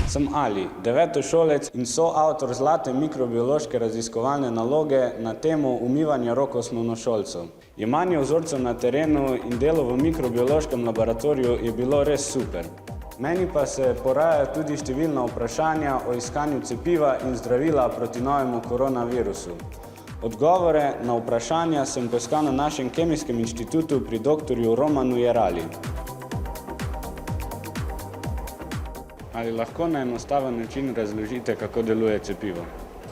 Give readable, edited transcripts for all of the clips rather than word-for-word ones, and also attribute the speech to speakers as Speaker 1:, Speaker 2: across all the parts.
Speaker 1: Sem Ali, devetošolec in soavtor zlate mikrobiološke raziskovalne naloge na temo umivanja rok osnovnošolcev. Jemanje vzorcev na terenu in delo v mikrobiološkem laboratoriju je bilo res super. Meni pa se porajajo tudi številna vprašanja o iskanju cepiva in zdravila proti novemu koronavirusu. Odgovore na vprašanja sem poiskal na našem Kemijskem inštitutu pri doktorju Romanu Jerali. Ali lahko na enostaven način razložite, kako deluje cepivo?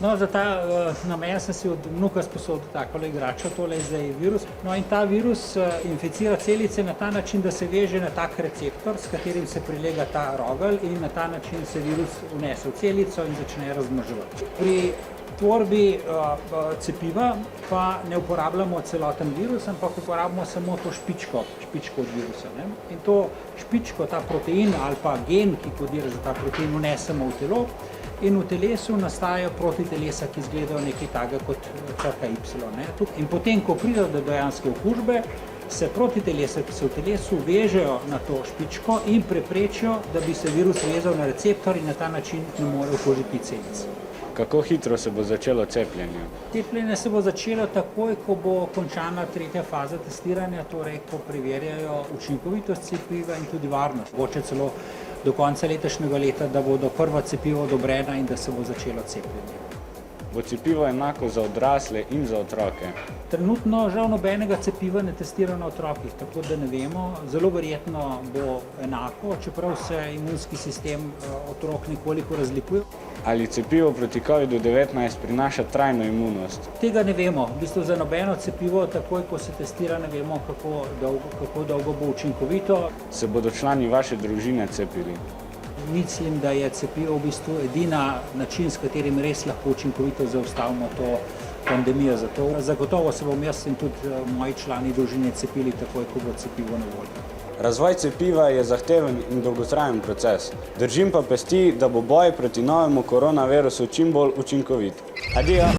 Speaker 2: No, za ta namen sem si od vnuka sposodil takole igračo, tole je zdaj virus. No in ta virus inficira celice na ta način, da se veže na tak receptor, s katerim se prilega ta rogelj in na ta način se virus vnese v celico in začne razmnoževati. Pri tvorbi cepiva pa ne uporabljamo celoten virus, ampak uporabljamo samo to špičko od virusa. Ne? In to špičko, ta protein ali pa gen, ki kodira za ta protein, vnesemo v telo in v telesu nastajajo protitelesa, ki izgledajo nekaj takega kot črka Y. Ne? In potem, ko pride do dejanske okužbe, se protitelesa, ki se v telesu vežejo na to špičko in preprečijo, da bi se virus vezal na receptor in na ta način ne more okužiti celic.
Speaker 1: Kako hitro se bo začelo cepljenje?
Speaker 2: Cepljenje se bo začelo takoj, ko bo končana tretja faza testiranja, torej ko preverjajo učinkovitost cepiva in tudi varnost. Mogoče celo do konca letošnjega leta, da bodo prva cepiva odobrena in da se bo začelo cepljenje.
Speaker 1: Bo cepivo enako za odrasle in za otroke?
Speaker 2: Trenutno žal nobenega cepiva ne testira na otrokih, tako da ne vemo. Zelo verjetno bo enako, čeprav se imunski sistem otrok nekoliko razlikuje.
Speaker 1: Ali cepivo proti COVID-19 prinaša trajno imunost?
Speaker 2: Tega ne vemo. V bistvu za nobeno cepivo, takoj ko se testira, ne vemo, kako dolgo bo učinkovito.
Speaker 1: Se bodo člani vaše družine cepili?
Speaker 2: Mislim, da je cepivo v bistvu edina način, s katerim res lahko učinkovito zaustavimo to pandemijo. Zato zagotovo se bom jaz in tudi moji člani družine cepili takoj, ko bo cepivo na voljo.
Speaker 1: Razvoj cepiva je zahteven in dolgotrajen proces. Držim pa pesti, da bo boj proti novemu koronavirusu čim bolj učinkovit. Adijo!